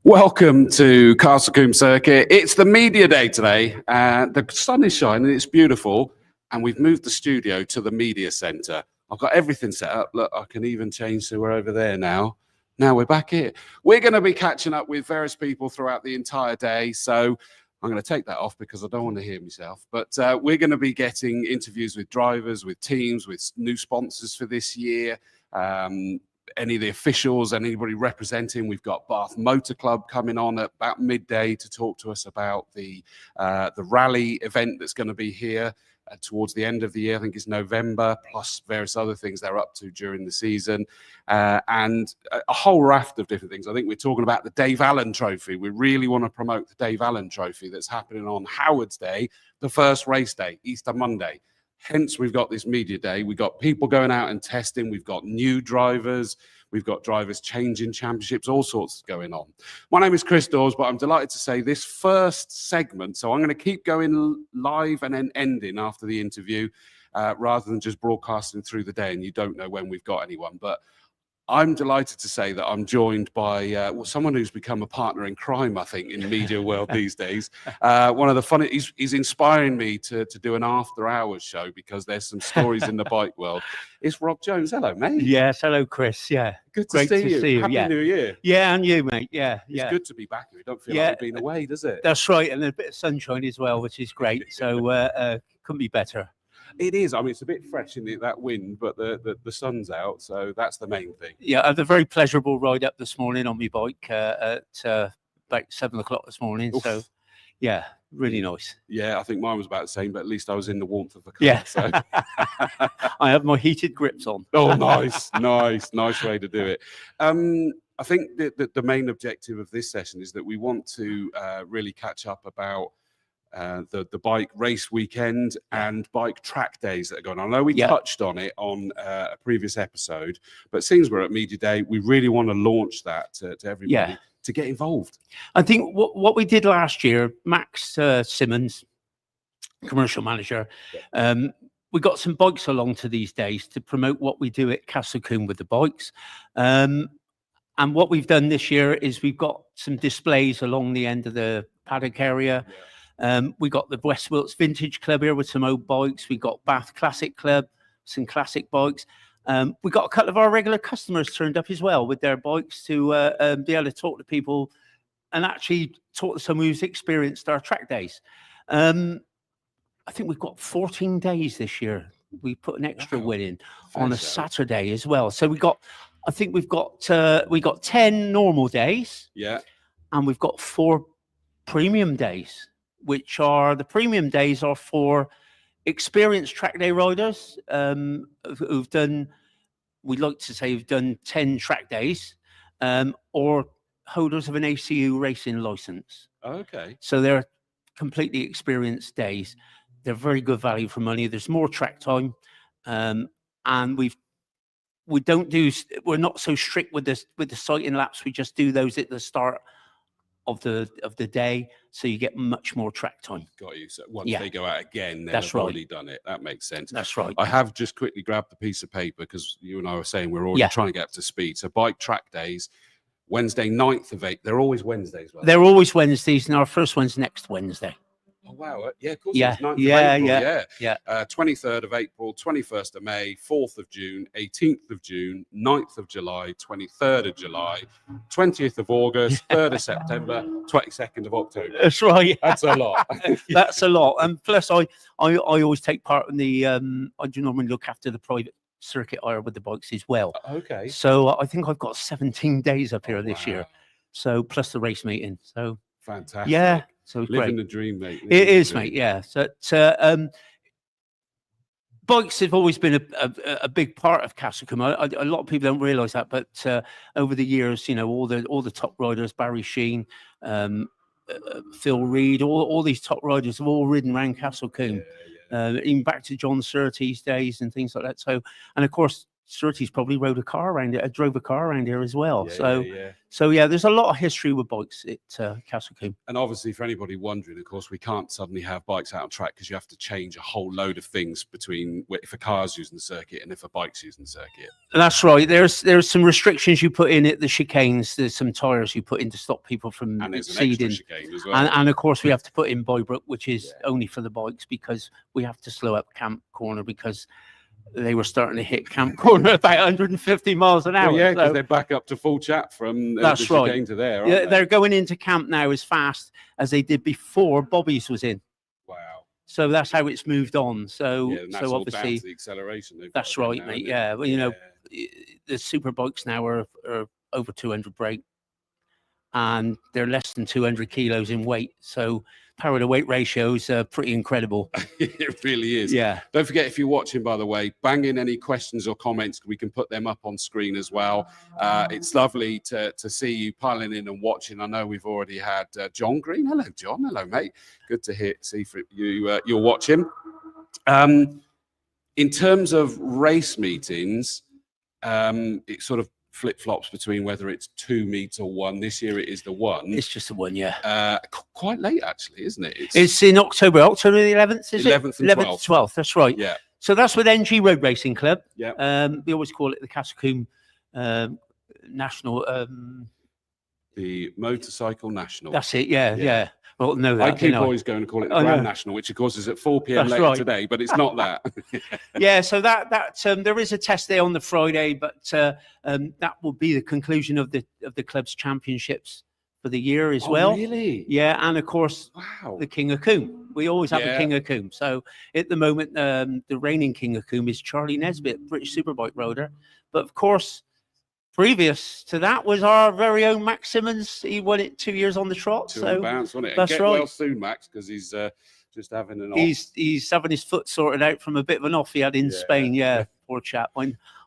Welcome to Castle Combe Circuit. It's the media day today. The sun is shining, it's beautiful, and we've moved the studio to the media centre. I've got everything set up. Look, I can even change so we're over there now. Now we're back here. We're going to be catching up with various people throughout the entire day, so I'm going to take that off because I don't want to hear myself. But we're going to be getting interviews with drivers, with teams, with new sponsors for this year. Any of the officials and anybody representing. We've got Bath Motor Club coming on at about midday to talk to us about the rally event that's going to be here towards the end of the year. I think it's November, plus various other things they're up to during the season, and a whole raft of different things. I think we're talking about the Dave Allen Trophy. We really want to promote the Dave Allen Trophy that's happening on Howard's Day, the first race day, Easter Monday. Hence, we've got this media day. We've got people going out and testing. We've got new drivers. We've got drivers changing championships, all sorts going on. My name is Chris Dawes, but I'm delighted to say this first segment, so I'm going to keep going live and then ending after the interview, rather than just broadcasting through the day and you don't know when we've got anyone. But I'm delighted to say that I'm joined by someone who's become a partner in crime, I think, in the media world these days. One of the funny, he's inspiring me to do an after-hours show because there's some stories in the bike world. It's Rob Jones. Hello, mate. Yes, hello, Chris. Yeah, good to see you. Happy yeah. New Year. Yeah, and you, mate. Yeah, it's good to be back here. Don't feel like we've been away, does it? That's right, and a bit of sunshine as well, which is great. So couldn't be better. It is. I mean, it's a bit fresh in that wind, but the sun's out, so that's the main thing. Yeah, I had a very pleasurable ride up this morning on my bike at about 7 o'clock this morning. Oof. So, yeah, really nice. Yeah, I think mine was about the same, but at least I was in the warmth of the car. Yeah, so. I have my heated grips on. Oh, nice way to do it. I think that the main objective of this session is that we want to really catch up about the bike race weekend and bike track days that are going on. I know we touched on it on a previous episode, but since we're at Media Day, we really want to launch that to everybody to get involved. I think what we did last year, Max Simmons, commercial manager, we got some bikes along to these days to promote what we do at Castle Combe with the bikes. And what we've done this year is we've got some displays along the end of the paddock area. We got the West Wilts Vintage Club here with some old bikes. We got Bath Classic Club, some classic bikes. We got a couple of our regular customers turned up as well with their bikes to be able to talk to people and actually talk to someone who's experienced our track days. I think we've got 14 days this year. We put an extra win in on a Saturday as well. So we've got 10 normal days. Yeah. And we've got 4 premium days, which are the premium days are for experienced track day riders who've done, we'd like to say, who've done 10 track days, or holders of an ACU racing license. Okay. So they're completely experienced days. They're very good value for money. There's more track time, and we're not so strict with the sighting laps. We just do those at the start of the day, so you get much more track time. Got you. So once they go out again, they've already done it. That makes sense. That's right. I have just quickly grabbed the piece of paper because you and I were saying we're already trying to get up to speed. So bike track days, Wednesday, 9th of April. They're always Wednesdays, right? They're always Wednesdays, and our first one's next Wednesday. Oh, wow. Yeah, of course. Yeah. It's 9th of April. Yeah. 23rd of April, 21st of May, 4th of June, 18th of June, 9th of July, 23rd of July, 20th of August, 3rd of September, 22nd of October. That's right. That's a lot. That's a lot. And plus, I always take part in the, I do normally look after the private circuit hire with the bikes as well. Okay. So I think I've got 17 days up here this year. So plus the race meeting. So fantastic. Yeah. So it's living great. the dream, mate. It is, mate. Yeah. So bikes have always been a big part of Castle Combe. A lot of people don't realise that, but over the years, you know, all the top riders, Barry Sheen, Phil Reed, all these top riders have all ridden around Castle Combe, even back to John Surtees days and things like that. So, and of course, Surtees probably rode a car around it, drove a car around here as well. Yeah. So yeah, there's a lot of history with bikes at Castle Combe. And obviously, for anybody wondering, of course, we can't suddenly have bikes out on track because you have to change a whole load of things between if a car's using the circuit and if a bike's using the circuit. That's right. There's some restrictions you put in at the chicanes. There's some tyres you put in to stop people from And there's an exceeding. extra chicane as well. And of course, we have to put in Bybrook, which is only for the bikes, because we have to slow up Camp Corner because they were starting to hit Camp Corner about 150 miles an hour. Well, yeah, because so they're back up to full chat from that's the chicane right. to there. Aren't Yeah, they? they're going into camp now as fast as they did before Bobby's was in. Wow. So that's how it's moved on. So, Yeah, and that's so all down obviously, to the acceleration. they've that's got now, right, mate. isn't it? Yeah, well, you know, the super bikes now are over 200 brake, and they're less than 200 kilos in weight. So power to weight ratios are pretty incredible. It really is. Yeah. Don't forget, if you're watching, by the way, bang in any questions or comments. We can put them up on screen as well. It's lovely to see you piling in and watching. I know we've already had John Green. Hello, John. Hello, mate. Good to see you're watching. In terms of race meetings, it sort of flip-flops between whether it's 2 meets or 1. This year it is the 1. It's just the one, yeah. Quite late, actually, isn't it? It's in October the 11th, is 11th it? and 11th, 12th, that's right. Yeah. So that's with NG Road Racing Club. Yeah. We always call it the Castle Combe National. The Motorcycle National. That's it, yeah. Well, no, I keep always going to call it the Grand National, which of course is at 4 p.m. That's later right. today, but it's not that. Yeah, so that there is a test day on the Friday, but that will be the conclusion of the club's championships for the year as well. Really? Yeah, and of course, Wow. the King of Combe. We always have a King of Combe. So at the moment, the reigning King of Combe is Charlie Nesbitt, British Superbike rider. But of course, previous to that was our very own Max Simmons. He won it 2 years on the trot. So bounce, wasn't it? That's Get right. well soon, Max, because he's just having an off. He's having his foot sorted out from a bit of an off he had in Spain. Yeah, poor chap.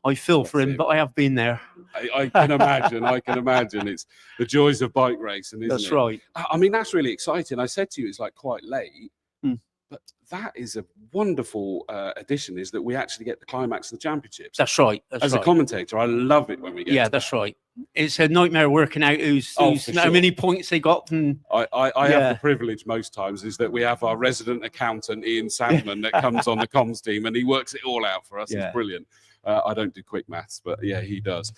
I feel for him, but I have been there. I can imagine. I can imagine. It's the joys of bike racing, isn't it? That's right. I mean, that's really exciting. I said to you, it's like quite late. But that is a wonderful addition, is that we actually get the climax of the championships. That's right. As a commentator, I love it when we get to that's right. It's a nightmare working out who's how many points they got. And I have the privilege most times is that we have our resident accountant, Ian Sandman, that comes on the comms team and he works it all out for us. He's brilliant. I don't do quick maths, but yeah, he does.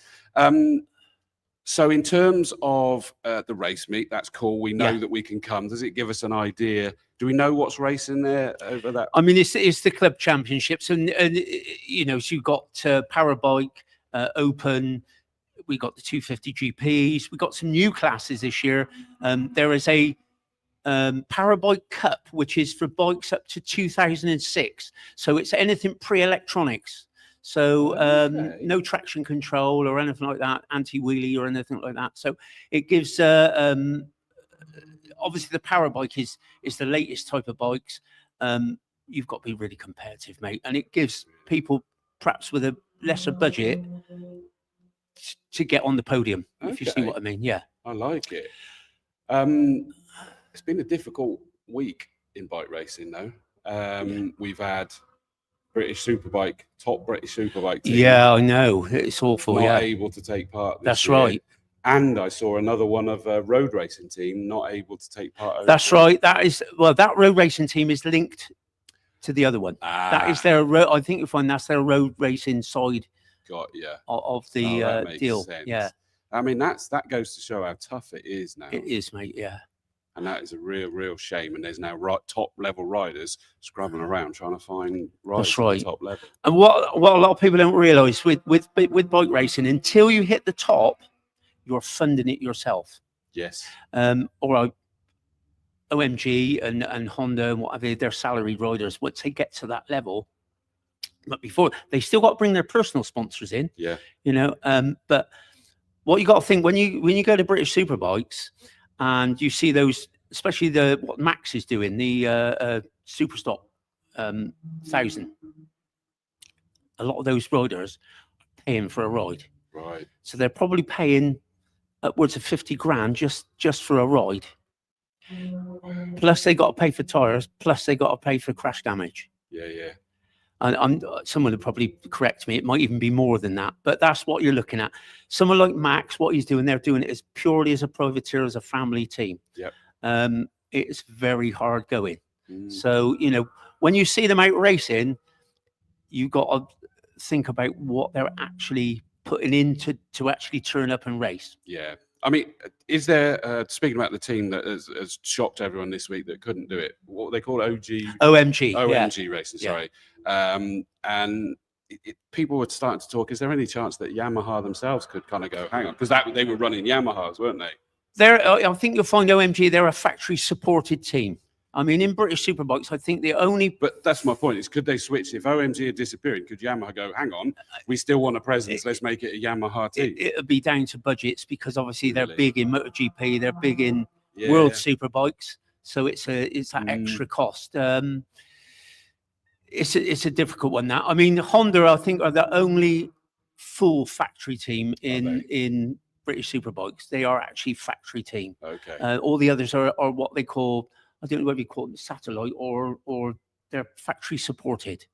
So in terms of the race meet, that's cool. We know that we can come. Does it give us an idea? Do we know what's racing there over that? I mean, it's the club championships, and you know, so you've got power bike, open. We got the 250 GPs. We got some new classes this year. There is a Power Bike Cup, which is for bikes up to 2006. So it's anything pre-electronics. So no traction control or anything like that, anti-wheelie or anything like that. So it gives obviously the power bike is the latest type of bikes. You've got to be really competitive, mate, and it gives people perhaps with a lesser budget to get on the podium, if you see what I mean. Yeah, I like it. It's been a difficult week in bike racing, though. We've had British Superbike, top British Superbike team. Yeah, I know. It's awful. Not able to take part this That's year. right. And I saw another one of a road racing team not able to take part. That's right. That is, well, that road racing team is linked to the other one. That is their road. I think you find that's their road racing side. Got of the deal. Sense. Yeah. I mean, that goes to show how tough it is now. It is, mate. Yeah. And that is a real shame. And there's now top level riders scrubbing around trying to find riders That's right. at the top level. And what a lot of people don't realise with bike racing, until you hit the top, you're funding it yourself. Yes. Or OMG and Honda and whatever, they're salaried riders. Once they get to that level, but before they still got to bring their personal sponsors in. Yeah. You know, but what you got to think when you go to British Superbikes and you see those, especially what Max is doing, the Superstock 1000. A lot of those riders are paying for a ride. Right. So they're probably paying upwards of 50 grand just for a ride. Plus they got to pay for tires. Plus they got to pay for crash damage. Yeah. Someone would probably correct me. It might even be more than that, but that's what you're looking at. Someone like Max, what he's doing, they're doing it as purely as a privateer, as a family team. Yep. It's very hard going. So, when you see them out racing, you got to think about what they're actually putting in to actually turn up and race. Yeah. I mean, is there, speaking about the team that has shocked everyone this week that couldn't do it, what they call OMG racing, sorry. And people were starting to talk, is there any chance that Yamaha themselves could kind of go, hang on, because they were running Yamahas, weren't they? I think you'll find OMG, they're a factory supported team. I mean, in British Superbikes, I think the only... But that's my point, is could they switch? If OMG are disappearing, could Yamaha go, hang on, we still want a presence, let's make it a Yamaha team? It would be down to budgets, because obviously they're big in MotoGP, they're big in World Superbikes, so it's that extra cost. It's a difficult one, that. I mean, Honda, I think, are the only full factory team in British Superbikes. They are actually factory team. Okay. All the others are what they call... I don't know whether you call them satellite or they're factory supported.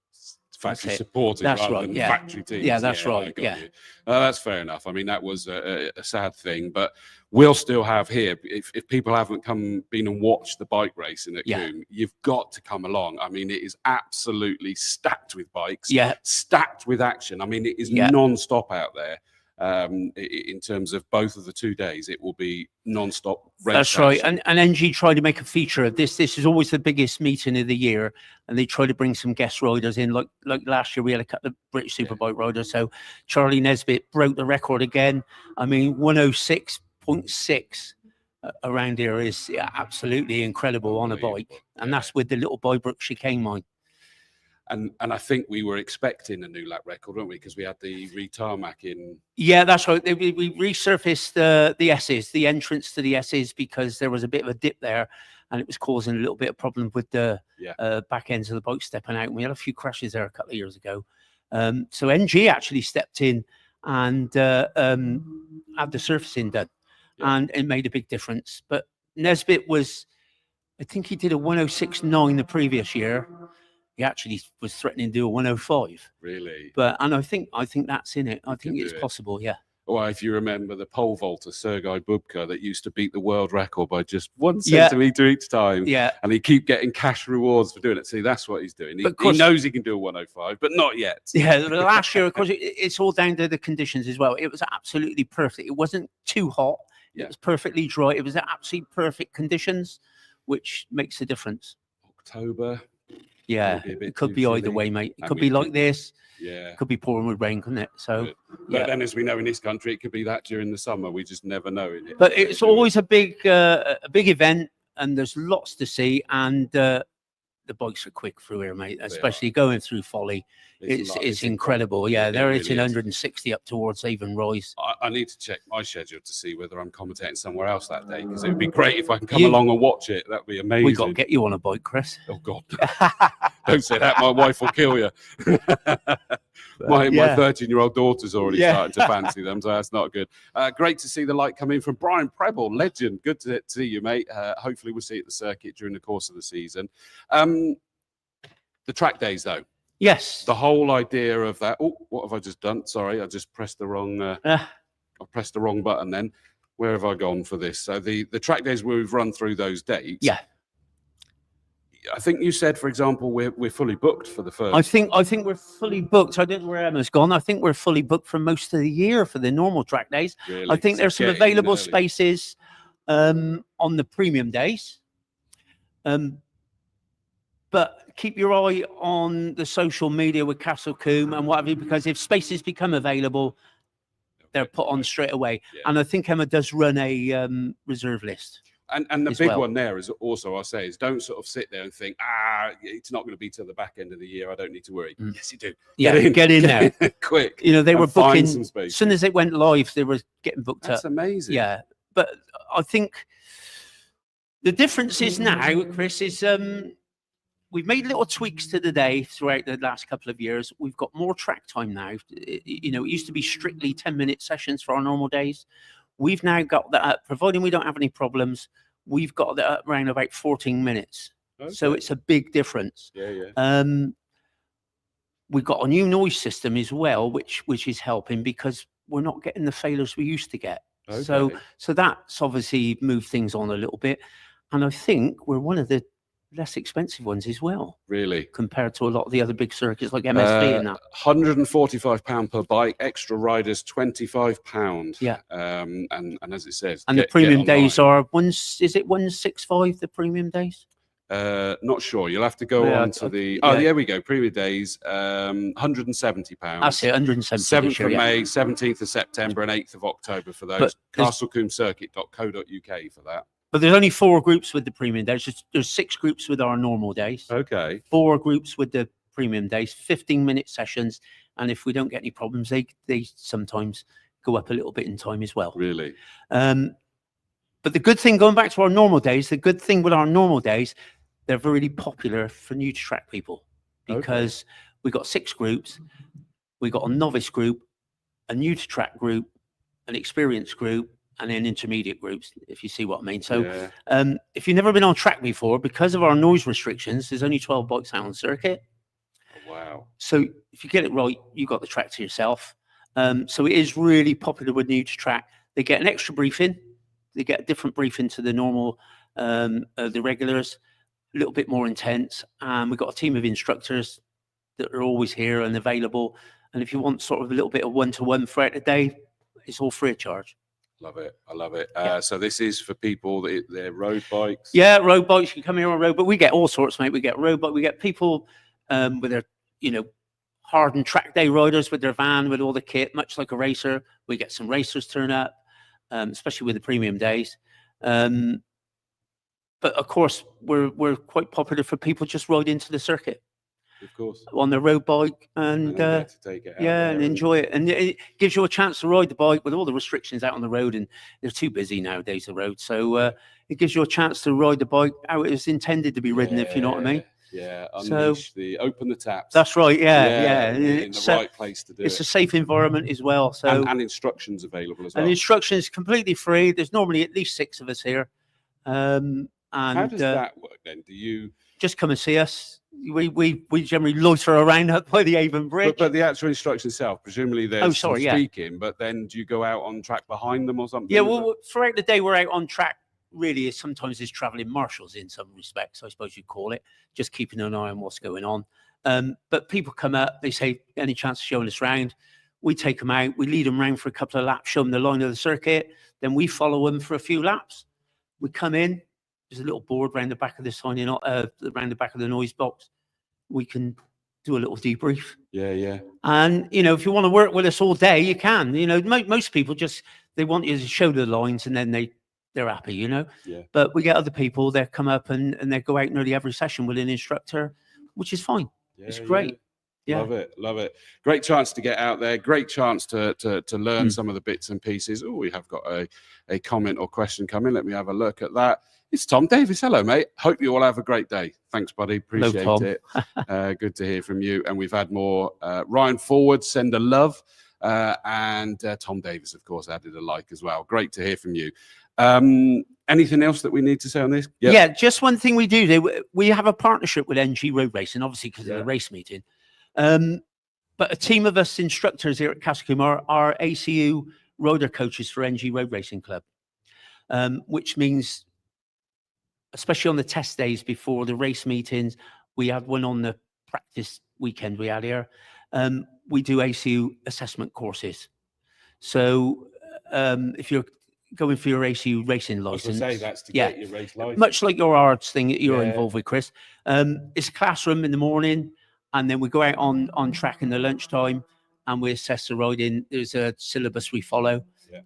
Factory supported, that's rather right. than Yeah. factory teams. Yeah, that's right. Yeah, that's fair enough. I mean, that was a sad thing, but we'll still have here. If people haven't been and watched the bike racing at Combe, you've got to come along. I mean, it is absolutely stacked with bikes. Stacked with action. I mean, it is non-stop out there. In terms of both of the 2 days, it will be non-stop race. That's right. And NG tried to make a feature of this. This is always the biggest meeting of the year, and they try to bring some guest riders in. Like last year, we had a couple of British Superbike riders. So Charlie Nesbitt broke the record again. I mean, 106.6 around here is absolutely incredible on a bike, and that's with the little Bybrook chicane mine. And I think we were expecting a new lap record, weren't we? Because we had the retarmac in. Yeah, that's right. We resurfaced the S's, the entrance to the S's, because there was a bit of a dip there, and it was causing a little bit of problem with the back ends of the bike stepping out. And we had a few crashes there a couple of years ago. So NG actually stepped in and had the surfacing done, and it made a big difference. But Nesbitt I think he did a 106.9 the previous year. He actually was threatening to do a 105. Really? And I think that's in it. I think it's possible, yeah. Well, if you remember the pole vaulter, Sergei Bubka, that used to beat the world record by just 1 centimetre each time. Yeah. And he keep getting cash rewards for doing it. See, that's what he's doing. He knows he can do a 105, but not yet. Yeah, last year, of course, it's all down to the conditions as well. It was absolutely perfect. It wasn't too hot. It was perfectly dry. It was absolutely perfect conditions, which makes a difference. October. Yeah, it could be either way, mate. It could be like this. Yeah. It could be pouring with rain, couldn't it? So, but then, as we know in this country, it could be that during the summer. We just never know. But it's always a big event, and there's lots to see. And the bikes are quick through here, mate. Especially going through Folly. It's incredible. Yeah, they're hitting 160 up towards Avon Rise. I need to check my schedule to see whether I'm commentating somewhere else that day, because it would be great if I can come along and watch it. That'd be amazing. We got to get you on a bike, Chris. Oh God! Don't say that. My wife will kill you. My 13-year-old daughter's already starting to fancy them, so that's not good. Great to see the light come in from Brian Preble, legend. Good to see you, mate. Hopefully we'll see you at the circuit during the course of the season. The track days, though. Yes. The whole idea of that. Oh, what have I just done? Sorry, I just pressed the wrong. I pressed the wrong button. Then, where have I gone for this? So the track days, we've run through those dates. Yeah. I think you said, for example, we're fully booked for the first. I think we're fully booked. I don't know where Emma's gone. I think we're fully booked for most of the year for the normal track days. Really? I think there's some available spaces on the premium days. But keep your eye on the social media with Castle Combe and what have you, because if spaces become available, they're put on straight away. Yeah. And I think Emma does run a reserve list. And the big one there is also, I'll say, is don't sort of sit there and think, it's not going to be till the back end of the year. I don't need to worry. Yes, you do. Yeah, get in there. Quick. You know, they were booking, as soon as it went live, they were getting booked up. That's amazing. Yeah. But I think the difference is now, Chris, is we've made little tweaks to the day throughout the last couple of years. We've got more track time now. It used to be strictly 10-minute sessions for our normal days. We've now got that up, providing we don't have any problems, we've got that up around about 14 minutes. Okay. So it's a big difference. Yeah. we've got a new noise system as well, which is helping because we're not getting the failures we used to get. Okay. So that's obviously moved things on a little bit. And I think we're one of the less expensive ones as well. Really? Compared to a lot of the other big circuits like MSV and that. £145 per bike, extra riders £25. Yeah. And as it says, and the premium days are is it 165, the premium days? Not sure. You'll have to go on to the. Oh, there we go. Premium days, £170. That's it, 170. 7th of May, 17th of September, and 8th of October for those. CastleCombeCircuit.co.uk for that. But there's only 4 groups with the premium days. There's 6 groups with our normal days. Okay. 4 groups with the premium days, 15-minute sessions. And if we don't get any problems, they sometimes go up a little bit in time as well. Really? But the good thing, going back to our normal days, the good thing with our normal days, they're really popular for new to track people because we got 6 groups. We got a novice group, a new to track group, an experienced group, and then intermediate groups, if you see what I mean. So if you've never been on track before, because of our noise restrictions, there's only 12 bikes out on circuit. Oh, wow. So if you get it right, you got the track to yourself. So it is really popular with new to track. They get an extra briefing. They get a different briefing to the normal, the regulars, a little bit more intense. And we've got a team of instructors that are always here and available. And if you want sort of a little bit of one-to-one throughout the day, it's all free of charge. Love it. I love it. So this is for people that they're road bikes. Yeah, road bikes. You come here on road, but we get all sorts, mate. We get road bike. We get people with their, hardened track day riders with their van with all the kit, much like a racer. We get some racers turn up, especially with the premium days. But of course, we're quite popular for people just ride into the circuit. Of course. On their road bike and enjoy it. And it gives you a chance to ride the bike with all the restrictions out on the road, and they're too busy nowadays, the road. So it gives you a chance to ride the bike how it was intended to be ridden, if you know what I mean. Yeah, unleash open the taps. That's right, yeah. In the right place to do it's a safe environment as well. So and instructions available as well. And instructions completely free. There's normally at least 6 of us here. And how does that work then? Do you just come and see us? We generally loiter around up by the Avon Bridge. But the actual instruction itself, presumably there's speaking, but then do you go out on track behind them or something? Yeah, well, throughout the day we're out on track. Really, sometimes there's travelling marshals in some respects, I suppose you'd call it, just keeping an eye on what's going on. But people come up, they say, any chance of showing us round? We take them out, we lead them round for a couple of laps, show them the line of the circuit, then we follow them for a few laps. We come in, there's a little board around the back of the signing, around the back of the noise box. We can do a little debrief. Yeah. And, if you want to work with us all day, you can. Most people they want you to show the lines and then they're happy, Yeah. But we get other people that come up and they go out nearly every session with an instructor, which is fine. It's great. Yeah. Love it. Great chance to get out there. Great chance to learn some of the bits and pieces. Oh, we have got a comment or question coming. Let me have a look at that. It's Tom Davis. Hello, mate. Hope you all have a great day. Thanks, buddy. Appreciate it. Good to hear from you. And we've had more. Ryan Forward, send a love. And Tom Davis, of course, added a like as well. Great to hear from you. Anything else that we need to say on this? Yep. Yeah, just one thing we do. We have a partnership with NG Road Racing, obviously because of the race meeting. But a team of us instructors here at Castle Combe are ACU rider coaches for NG Road Racing Club, which means, especially on the test days before the race meetings, we had one on the practice weekend we had here. We do ACU assessment courses. So if you're going for your ACU racing license, that's to get your race license. Much like your ARDS thing that you're involved with, Chris. It's a classroom in the morning, and then we go out on track in the lunchtime, and we assess the riding. There's a syllabus we follow,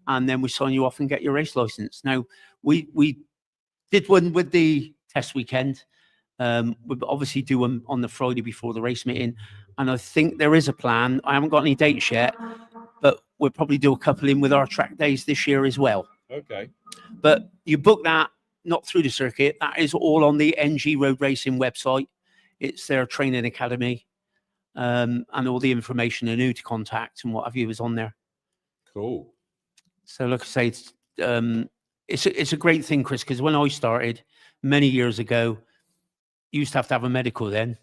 and then we sign you off and get your race license. Now, we did one with the test weekend. We obviously do one on the Friday before the race meeting, and I think there is a plan. I haven't got any dates yet, but we'll probably do a couple in with our track days this year as well. Okay. But you book that not through the circuit. That is all on the NG Road Racing website. It's their training academy, and all the information and who to contact and what have you is on there. Cool. So, like I say, it's a great thing, Chris, because when I started many years ago, you used to have a medical then.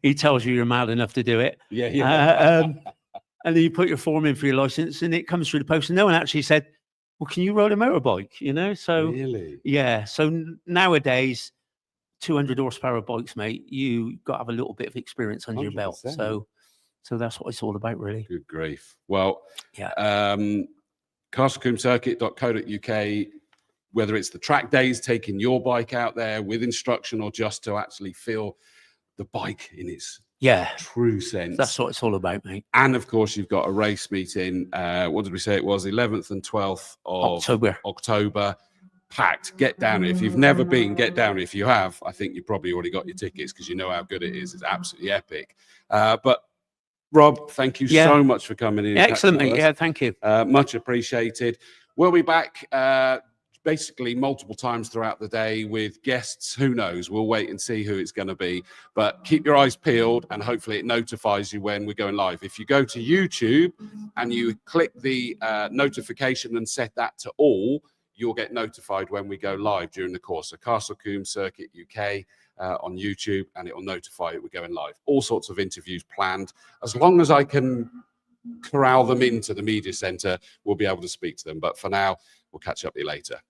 he tells you you're mad enough to do it. Yeah, yeah. And then you put your form in for your license, and it comes through the post. And no one actually said, "Well, can you ride a motorbike?" You know, so Really? yeah. So nowadays, 200 horsepower bikes, mate, you got to have a little bit of experience under your belt. 100%. So that's what it's all about, really. Good grief. Well, Yeah. castlecombecircuit.co.uk, whether it's the track days, taking your bike out there with instruction, or just to actually feel the bike in its true sense. That's what it's all about, mate. And of course, you've got a race meeting. What did we say it was? 11th and 12th of October. Packed. Get down. If you've never been, get down. If you have, I think you've probably already got your tickets because you know how good it is. It's absolutely epic. But Rob, thank you so much for coming in. Excellent, mate. Yeah, thank you. Much appreciated. We'll be back basically multiple times throughout the day with guests. Who knows? We'll wait and see who it's going to be. But keep your eyes peeled, and hopefully it notifies you when we're going live. If you go to YouTube and you click the notification and set that to all, you'll get notified when we go live during the course. So Castle Combe Circuit UK on YouTube, and it will notify you we're going live. All sorts of interviews planned. As long as I can corral them into the media centre, we'll be able to speak to them. But for now, we'll catch up with you later.